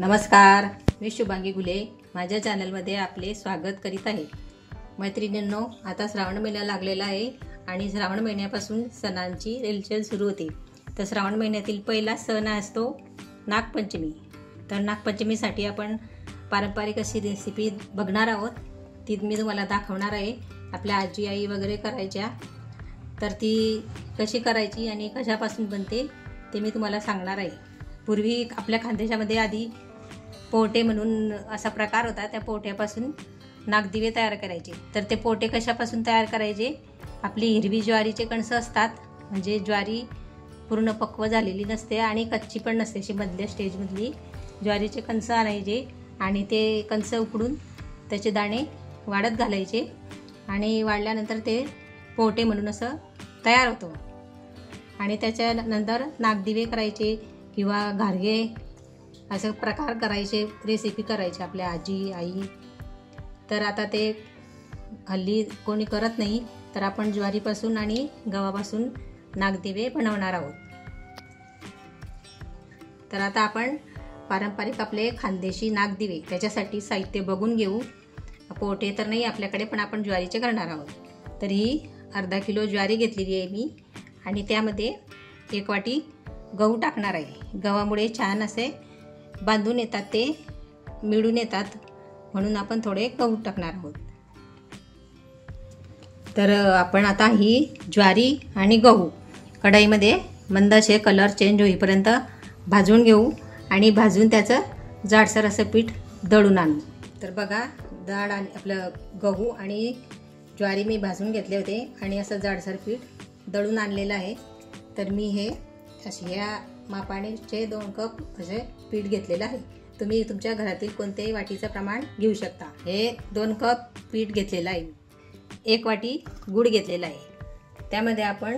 नमस्कार, मी शुभांगी गुले माझ्या चॅनलमध्ये आपले स्वागत करीत आहे। मैत्रिणींनो, आता श्रावण महिना लागलेला आहे आणि श्रावण महिन्यापासून सणांची रेलचेल सुरू होते। तर श्रावण महिन्यातील पहिला सण असतो नागपंचमी। तर नागपंचमीसाठी आपण पारंपरिक अशी रेसिपी बघणार आहोत, ती मी तुम्हाला दाखवणार आहे। आपल्या आजी आई वगैरे करायच्या, तर ती कशी करायची आणि कशापासून बनते ते मी तुम्हाला सांगणार आहे। पूर्वी आपल्या खानदेशामध्ये आधी पोटे म्हणून असा प्रकार होता, त्या पोट्यापासून नागदिवे तयार करायचे। तर ते पोटे कशापासून तयार करायचे? आपली हिरवी ज्वारीचे कणसं असतात, म्हणजे ज्वारी पूर्ण पक्व झालेली नसते आणि कच्ची पण नसते, अशी मधल्या स्टेजमधली ज्वारीचे कणसं आणायचे आणि ते कणसं उकडून त्याचे दाणे वाळत घालायचे आणि वाळल्यानंतर ते पोटे म्हणून असं तयार होतो। आणि त्याच्यानंतर नागदिवे करायचे किंवा घारगे असं प्रकार करायचे, रेसिपी करायचे आपल्या आजी आई। तर आता ते हल्ली कोणी करत नाही, तर आपण ज्वारीपासून आणि गव्हापासून नागदिवे बनवणार आहोत। तर आता आपण पारंपरिक आपले खानदेशी नागदिवे, त्याच्यासाठी साहित्य बघून घेऊ। पोटे तर नाही आपल्याकडे, पण आपण ज्वारीचे करणार आहोत। तर ही अर्धा किलो ज्वारी घेतलेली आहे मी आणि त्यामध्ये 1 वाटी गहू टाकणार आहे। गव्हामुळे छान असे बांधून येतात, ते मिळून येतात, म्हणून आपण थोडे गहू टाकणार आहोत। तर आपण आता ही ज्वारी आणि गहू कढईमध्ये मंद असे कलर चेंज होईपर्यंत भाजून घेऊ आणि भाजून त्याचं जाडसर असं पीठ दळून आणू। तर बघा, जाड आणि आपलं गहू आणि ज्वारी मी भाजून घेतले होते आणि असं जाडसर पीठ दळून आणलेलं आहे। तर मी हे असे ह्या मापाने 2 कप असे पीठ घेतलेलं आहे। तुम्ही तुमच्या घरातील कोणत्याही वाटीचं प्रमाण घेऊ शकता। हे 2 कप पीठ घेतलेलं आहे। 1 वाटी गूळ घेतलेला आहे। त्यामध्ये आपण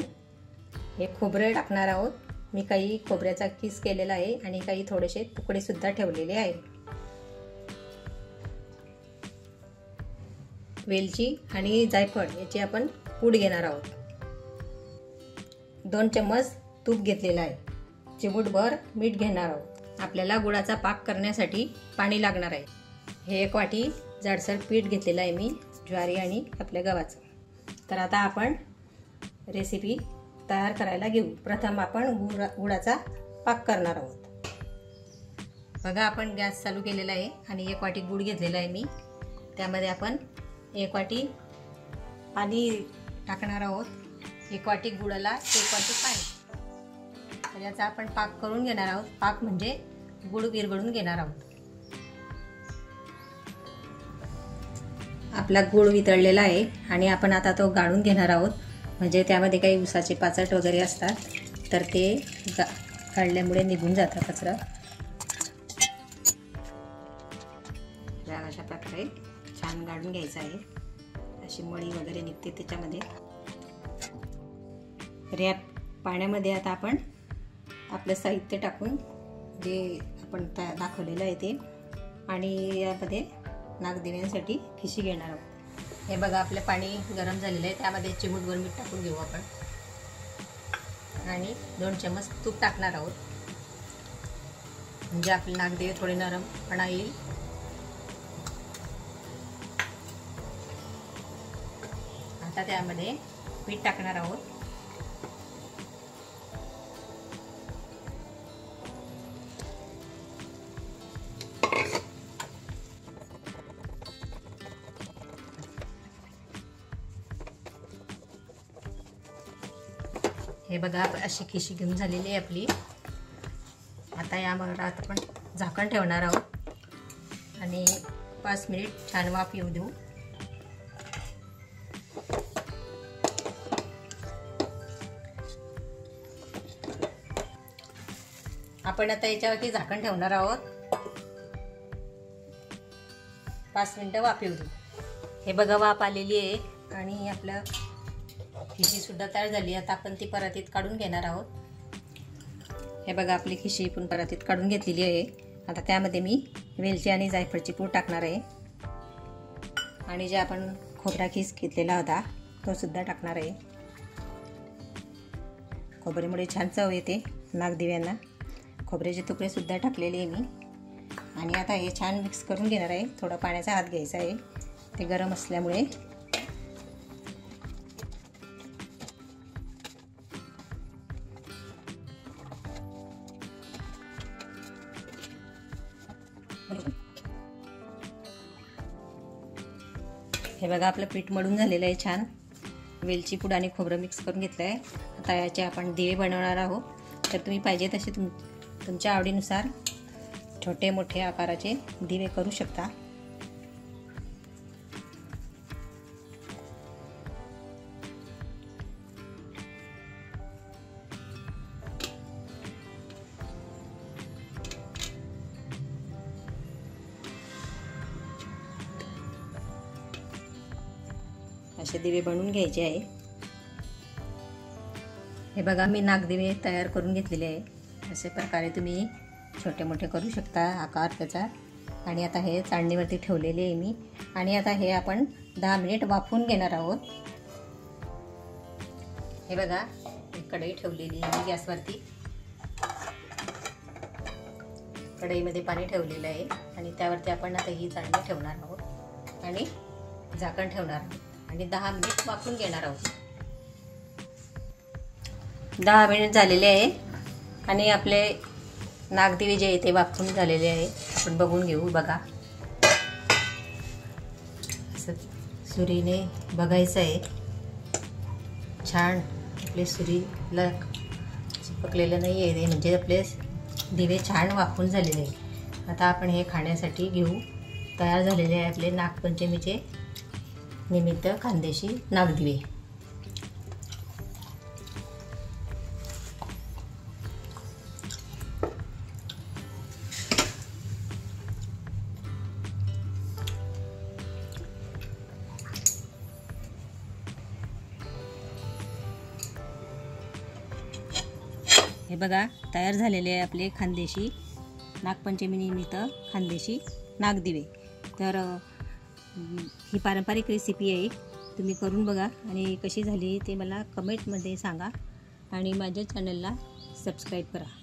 हे खोबरे टाकणार आहोत। मी काही खोबऱ्याचा किस केलेला आहे आणि काही थोडेसे तुकडे सुद्धा ठेवलेले आहे। वेलची आणि जायफळ याची आपण पूड घेणार आहोत। 2 चम्मच तूप घेतलेला आहे। चिमूटभर मीठ घेणार आहोत। आपल्याला गुळाचा पाक करण्यासाठी पाणी लागणार आहे। हे 1 वाटी जाडसर पीठ घेतलेलं आहे मी, ज्वारी आणि आपल्या गव्हाचं। तर आता आपण रेसिपी तयार करायला घेऊ। प्रथम आपण गुळाचा पाक करणार आहोत। बघा, आपण गॅस चालू केलेला आहे आणि 1 वाटी गूळ घेतलेला आहे मी। त्यामध्ये आपण 1 वाटी पाणी टाकणार आहोत। 1 वाटी गुळाला 1 वाटी पाणी। तर याचा आपण पाक करून घेणार आहोत। पाक म्हणजे गुळ विरघळून घेणार आहोत। आपला गुळ वितळलेला आहे आणि आपण आता तो गाळून घेणार आहोत, म्हणजे त्यामध्ये काही उसाचे पाचट वगैरे असतात, तर ते गाळल्यामुळे निघून जातं कचरा। अशा प्रकारे छान गाळून घ्यायचं आहे। अशी मळी वगैरे निघते त्याच्यामध्ये। तर या पाण्यामध्ये आता आपण आपलं साहित्य टाकून, जे आपण दाखवलेलं आहे ते, आणि यामध्ये नागदिव्यांसाठी खिशी घेणार आहोत। हे बघा, आपलं पाणी गरम झालेलं आहे। त्यामध्ये चिमूटभर मीठ टाकून घेऊ आपण आणि 2 चम्मच तूप टाकणार आहोत, म्हणजे आपले नागदिवे थोडे नरमपणा येईल। आता त्यामध्ये मीठ टाकणार आहोत। हे बघा, अशी खिशी घेऊन झालेली आहे आपली। आता यावर आपण झाकण ठेवणार आहोत आणि 5 मिनिट छान वाफ येऊ देऊ। आपण आता याच्यावरती झाकण ठेवणार आहोत। 5 मिनिटं वाफ येऊ देऊ। हे बघा, वाफ आलेली आहे आणि आपलं खिशी सुद्धा तयार झाली। आता आपण ती परातीत काढून घेणार आहोत। हे बघा, आपली खिशी पण परातीत काढून घेतलेली आहे। आता त्यामध्ये मी वेलची आणि जायफळची पूड टाकणार आहे आणि जे आपण खोबरा खिस घेतलेला होता तो सुद्धा टाकणार आहे। खोबऱ्यामुळे छान चव येते नागदिव्यांना। खोबऱ्याचे तुकडे सुद्धा टाकलेले आहे मी आणि आता हे छान मिक्स करून घेणार आहे. थोडा पाण्याचा हात घ्यायचा आहे, ते गरम असल्यामुळे. हे बघा आपलं पीठ मळून झालेलं आहे छान. वेलची पूड आणि खोबरं मिक्स करून घेतलं आहे. आता याचे आपण दिवे बनवणार आहोत. तर तुम्ही पाहिजे तसे तुमच्या आवडीनुसार छोटे मोठे आकाराचे दिवे करू शकता. असे दिवे बनवून घ्यायचे आहे. हे बघा मी नागदिवे तयार करून घेतलेले आहे. अशा प्रकारे तुम्ही छोटे मोठे करू शकता आकार त्याचा. आणि आता हे चाळणीवरती ठेवलेले आहे मी. आणि आता हे आपण 10 मिनिट वाफवून घेणार आहोत. हे बघा कढई ठेवलेली आहे गॅसवरती. कढईमध्ये पाणी ठेवलेलं आहे आणि त्यावरती आपण आता ही चाळणी ठेवणार आहोत आणि झाकण ठेवणार आहोत आणि 10 मिनिट वाफवून घेणार आहोत. 10 मिनिट झालेले आहे आणि आपले नागदिवे जे आहे ते वाफवून झालेले आहे. आपण बघून घेऊ. बघा असं सुरीने बघायचं आहे. छान आपले सुरीला चिपकलेलं नाही आहे, म्हणजे आपले दिवे छान वाफवून झालेले आहे. आता आपण हे खाण्यासाठी घेऊ. तयार झालेले आहे आपले नागपंचमीचे निमित्त खानदेशी नागदिवे. हे बघा तयार झालेले आहे आपले खानदेशी नागपंचमी निमित्त खानदेशी नागदिवे. तर ही पारंपरिक रेसिपी आहे. तुम्ही करून बघा आणि कशी झाली ते मला कमेंटमध्ये सांगा आणि माझ्या चॅनलला सबस्क्राईब करा.